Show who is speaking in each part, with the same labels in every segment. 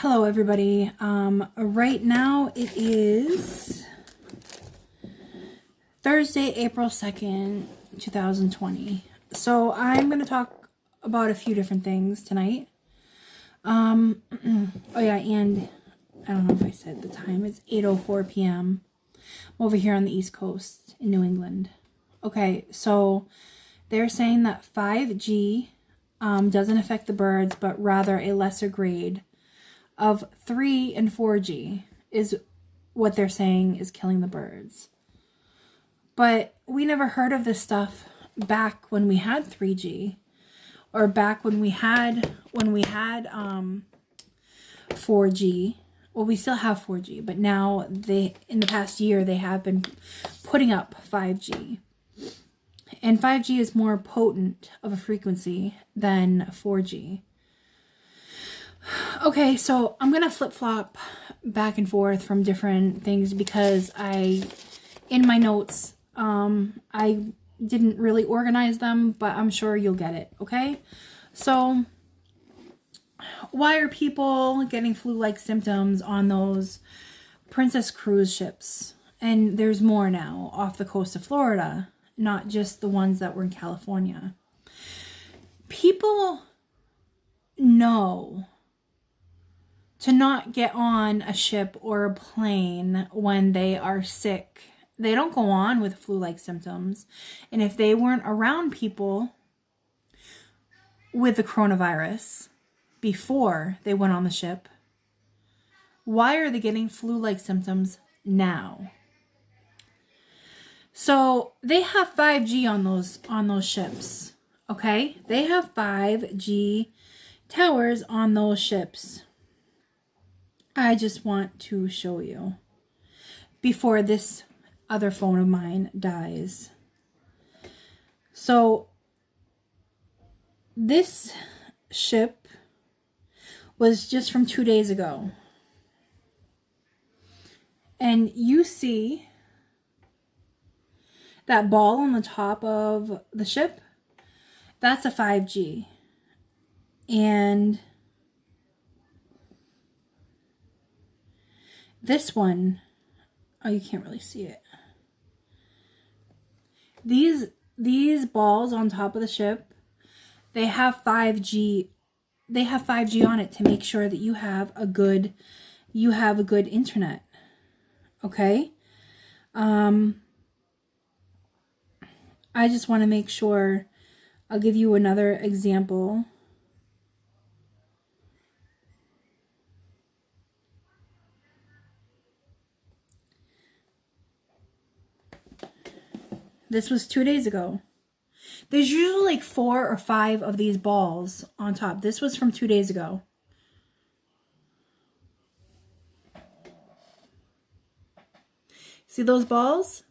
Speaker 1: Hello everybody. Right now it is Thursday, April 2nd, 2020. So I'm going to talk about a few different things tonight. Oh yeah, and I don't know if I said the time. It's 8:04 p.m. I'm over here on the East Coast in New England. Okay, so they're saying that 5G doesn't affect the birds, but rather a lesser grade of 3 and 4G is what they're saying is killing the birds. But we never heard of this stuff back when we had 3G, or back when we had 4G. Well, we still have 4G, but now in the past year they have been putting up 5G. And 5G is more potent of a frequency than 4G. Okay, so I'm going to flip-flop back and forth from different things because in my notes, I didn't really organize them, but I'm sure you'll get it, okay? So, why are people getting flu-like symptoms on those Princess cruise ships? And there's more now off the coast of Florida, not just the ones that were in California. People know to not get on a ship or a plane when they are sick. They don't go on with flu-like symptoms. And if they weren't around people with the coronavirus before they went on the ship, why are they getting flu-like symptoms now? So they have 5G on those ships, okay? They have 5G towers on those ships. I just want to show you before this other phone of mine dies. So this ship was just from 2 days ago. And you see that ball on the top of the ship? That's a 5G. And this one, oh, you can't really see it. These balls on top of the ship, they have 5G. They have 5G on it to make sure that you have a good internet. Okay? I just want to make sure. I'll give you another example. This was 2 days ago. There's usually like 4 or 5 of these balls on top. This was from 2 days ago. See those balls?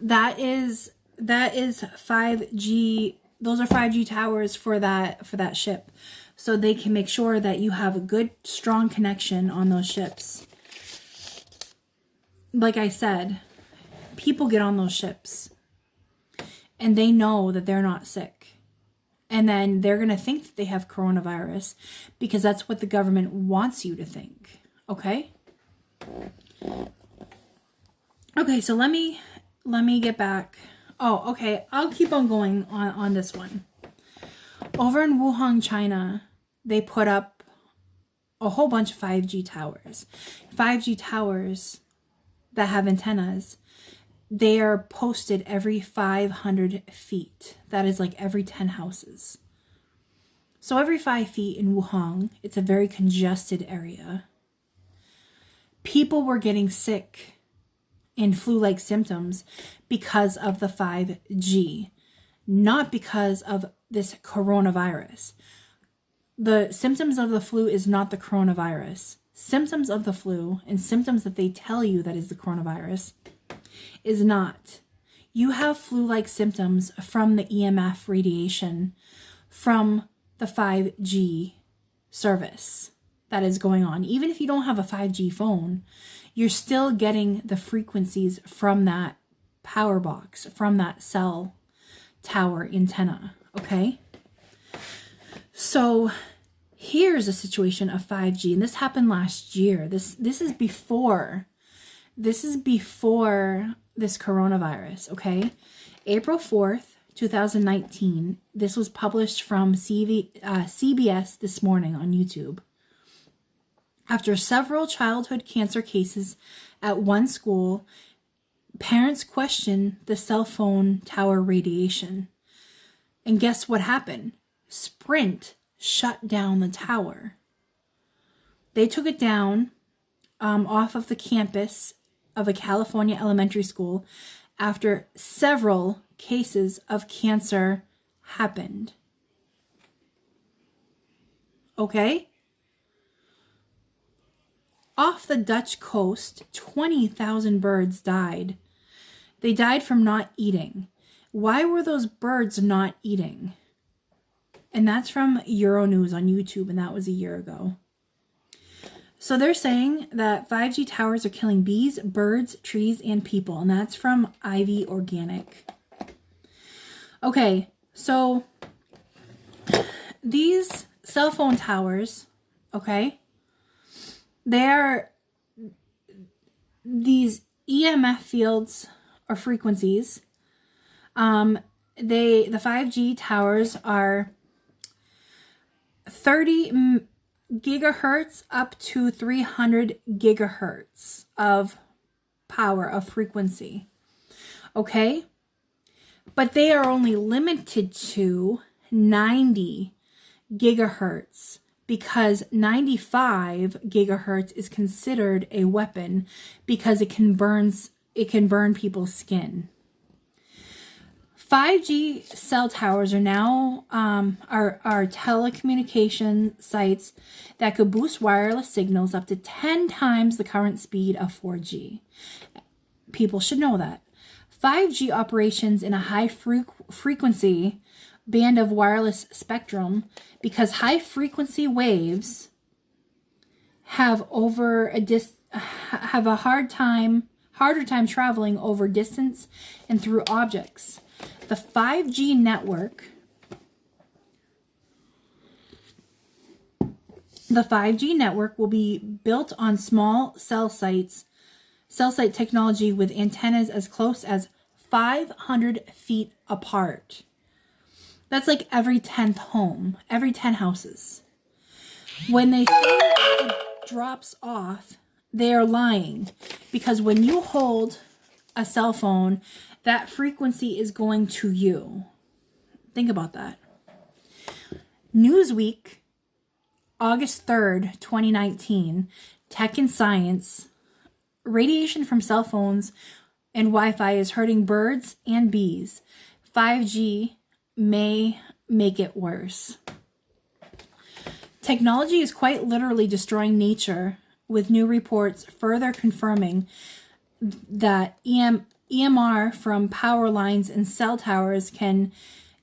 Speaker 1: That is 5G. Those are 5G towers for that ship. So they can make sure that you have a good, strong connection on those ships. Like I said, people get on those ships and they know that they're not sick. And then they're going to think that they have coronavirus because that's what the government wants you to think. Okay? Okay, so let me get back. Oh, okay. I'll keep on going on this one. Over in Wuhan, China, they put up a whole bunch of 5G towers. 5G towers that have antennas. They are posted every 500 feet. That is like every 10 houses. So every 5 feet in Wuhan, it's a very congested area. People were getting sick in flu-like symptoms because of the 5G, not because of this coronavirus. The symptoms of the flu is not the coronavirus. Symptoms of the flu and symptoms that they tell you that is the coronavirus is not. You have flu-like symptoms from the EMF radiation from the 5G service that is going on. Even if you don't have a 5G phone, you're still getting the frequencies from that power box, from that cell tower antenna, okay? So Here's a situation of 5G, and this happened last year. This is before. This is before this coronavirus, okay? April 4th, 2019. This was published from CBS This Morning on YouTube. After several childhood cancer cases at one school, parents questioned the cell phone tower radiation. And guess what happened? Sprint shut down the tower. They took it down off of the campus of a California elementary school after several cases of cancer happened. Okay? Off the Dutch coast, 20,000 birds died. They died from not eating. Why were those birds not eating? And that's from Euronews on YouTube, and that was a year ago. So they're saying that 5G towers are killing bees, birds, trees, and people, and that's from Ivy Organic. Okay, so these cell phone towers, okay, they're these EMF fields or frequencies. The 5G towers are 30 gigahertz up to 300 gigahertz of power, of frequency. Okay? But they are only limited to 90 gigahertz because 95 gigahertz is considered a weapon because it can burn people's skin. 5G cell towers are now are telecommunication sites that could boost wireless signals up to 10 times the current speed of 4G. People should know that. 5G operations in a high frequency band of wireless spectrum because high frequency waves have a harder time traveling over distance and through objects. The 5G network will be built on small cell site technology with antennas as close as 500 feet apart. That's like every 10th home, every 10 houses. When they say it drops off, they are lying because when you hold a cell phone, that frequency is going to you. Think about that. Newsweek, August 3rd, 2019, Tech and Science, radiation from cell phones and Wi-Fi is hurting birds and bees. 5G may make it worse. Technology is quite literally destroying nature, with new reports further confirming that EMR from power lines and cell towers can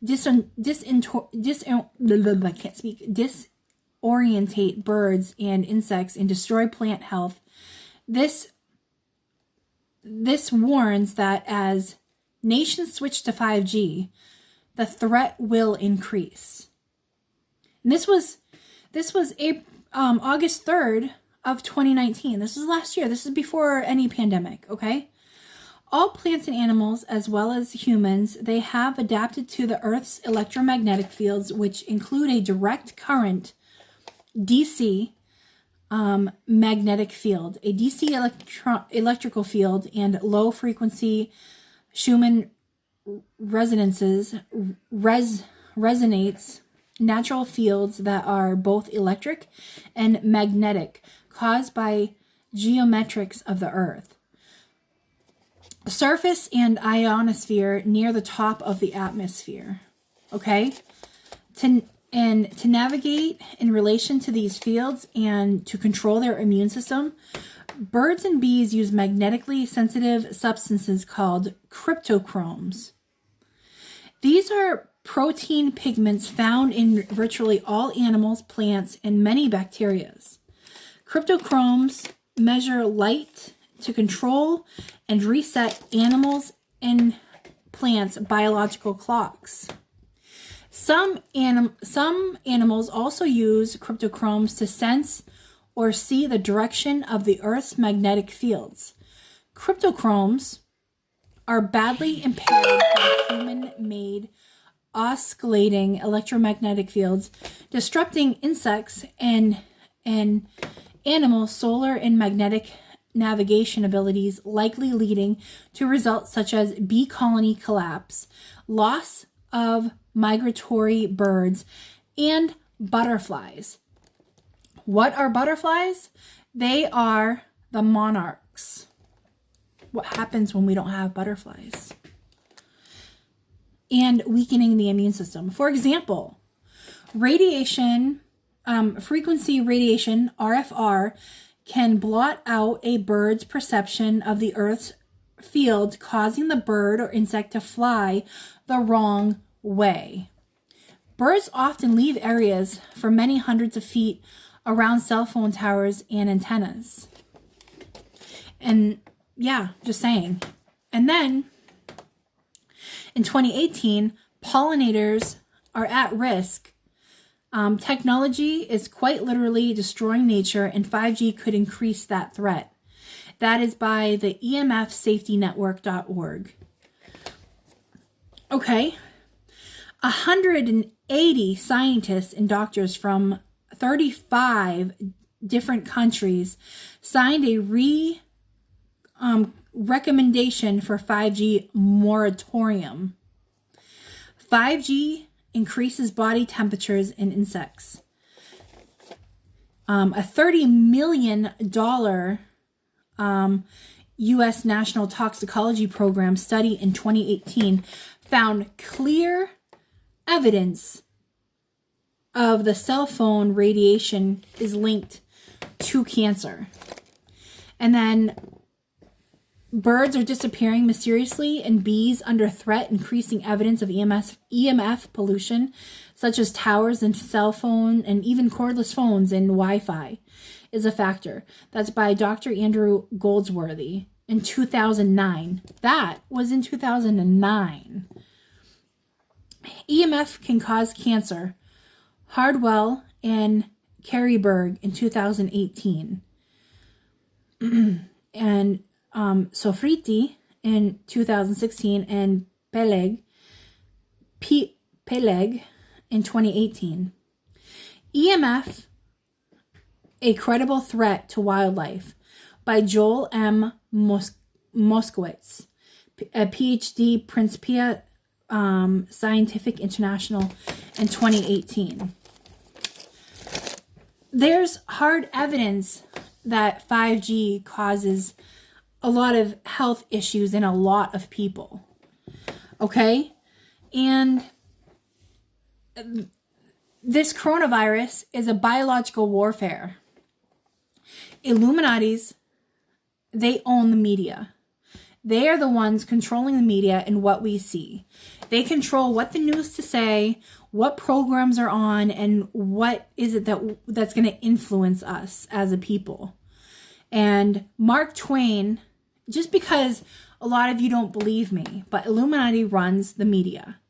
Speaker 1: disorientate birds and insects and destroy plant health. This warns that as nations switch to 5G, the threat will increase. And this was August 3rd of 2019. This was last year. This is before any pandemic, okay? All plants and animals, as well as humans, they have adapted to the Earth's electromagnetic fields, which include a direct current, DC, magnetic field, a DC electrical field, and low-frequency Schumann resonates natural fields that are both electric and magnetic, caused by geometrics of the Earth. Surface and ionosphere near the top of the atmosphere. Okay? To navigate in relation to these fields and to control their immune system, birds and bees use magnetically sensitive substances called cryptochromes. These are protein pigments found in virtually all animals, plants, and many bacteria. Cryptochromes measure light to control and reset animals and plants' biological clocks. Some animals also use cryptochromes to sense or see the direction of the Earth's magnetic fields. Cryptochromes are badly impaired by human-made oscillating electromagnetic fields, disrupting insects and animals' solar and magnetic navigation abilities, likely leading to results such as bee colony collapse, loss of migratory birds, and butterflies. What are butterflies? They are the monarchs. What happens when we don't have butterflies? And weakening the immune system. For example, radiation, frequency radiation, RFR, can blot out a bird's perception of the Earth's field, causing the bird or insect to fly the wrong way. Birds often leave areas for many hundreds of feet around cell phone towers and antennas. And yeah, just saying. And then in 2018, pollinators are at risk. Technology is quite literally destroying nature, and 5G could increase that threat. That is by the emfsafetynetwork.org. Okay. 180 scientists and doctors from 35 different countries signed a recommendation for 5G moratorium. 5G increases body temperatures in insects. A $30 million U.S. National Toxicology Program study in 2018 found clear evidence of the cell phone radiation is linked to cancer. And then birds are disappearing mysteriously and bees under threat, increasing evidence of EMF pollution, such as towers and cell phone and even cordless phones and Wi-Fi is a factor. That's by Dr. Andrew Goldsworthy in 2009. That was in 2009. EMF can cause cancer. Hardwell and Careyberg in 2018. And Sofriti in 2016 and Peleg in 2018. EMF, a credible threat to wildlife, by Joel M. Moskowitz, a PhD, Principia Scientific International in 2018. There's hard evidence that 5G causes a lot of health issues in a lot of people. Okay? And this coronavirus is a biological warfare. Illuminatis, they own the media. They are the ones controlling the media and what we see. They control what the news to say, what programs are on, and what is it that's going to influence us as a people. And Mark Twain, just because a lot of you don't believe me, but Illuminati runs the media.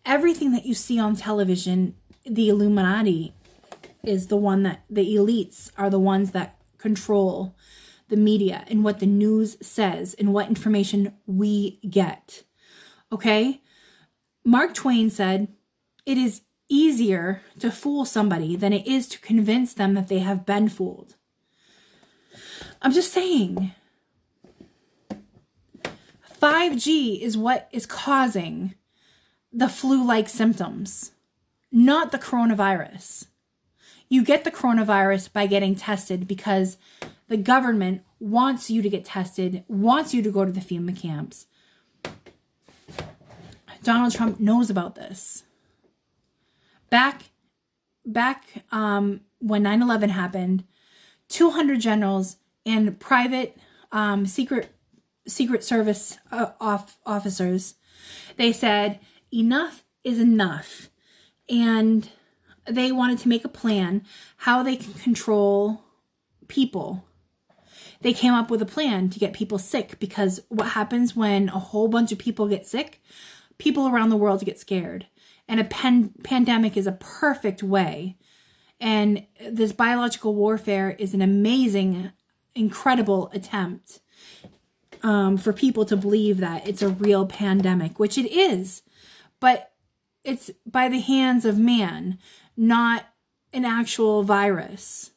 Speaker 1: Everything that you see on television, the Illuminati is the one that, the elites are the ones that control the media and what the news says and what information we get. Okay? Mark Twain said, "It is easier to fool somebody than it is to convince them that they have been fooled." I'm just saying. 5G is what is causing the flu-like symptoms, not the coronavirus. You get the coronavirus by getting tested because the government wants you to get tested, wants you to go to the FEMA camps. Donald Trump knows about this. Back when 9/11 happened, 200 generals and private Secret Service officers, they said enough is enough, and they wanted to make a plan how they can control people. They came up with a plan to get people sick, because what happens when a whole bunch of people get sick? People around the world get scared. And a pandemic is a perfect way. And this biological warfare is an amazing, incredible attempt for people to believe that it's a real pandemic, which it is. But it's by the hands of man, not an actual virus.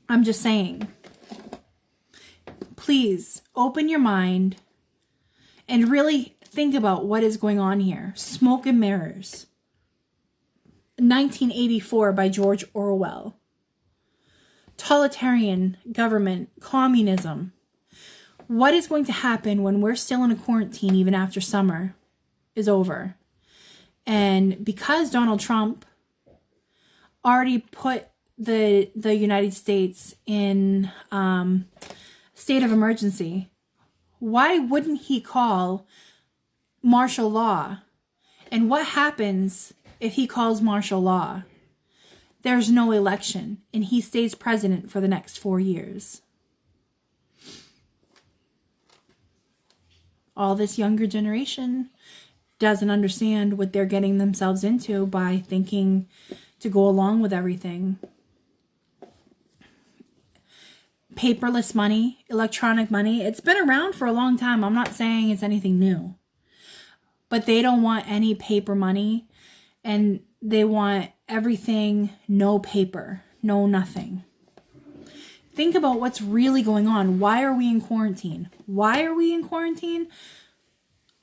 Speaker 1: I'm just saying. Please open your mind and really think about what is going on here. Smoke and mirrors. 1984 by George Orwell. Totalitarian government, communism. What is going to happen when we're still in a quarantine even after summer is over? And because Donald Trump already put the United States in state of emergency, why wouldn't he call martial law? And what happens if he calls martial law? There's no election, and he stays president for the next 4 years. All this younger generation doesn't understand what they're getting themselves into by thinking to go along with everything. Paperless money, electronic money, it's been around for a long time. I'm not saying it's anything new. But they don't want any paper money, and they want everything no paper, no nothing. Think about what's really going on. Why are we in quarantine? Why are we in quarantine?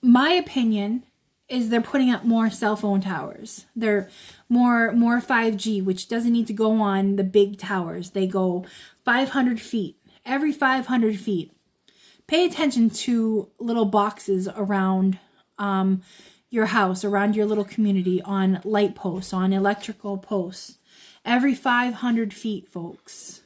Speaker 1: My opinion is they're putting up more cell phone towers. They're more 5G, which doesn't need to go on the big towers. They go 500 feet, every 500 feet. Pay attention to little boxes around your house, around your little community, on light posts, on electrical posts. Every 500 feet, folks.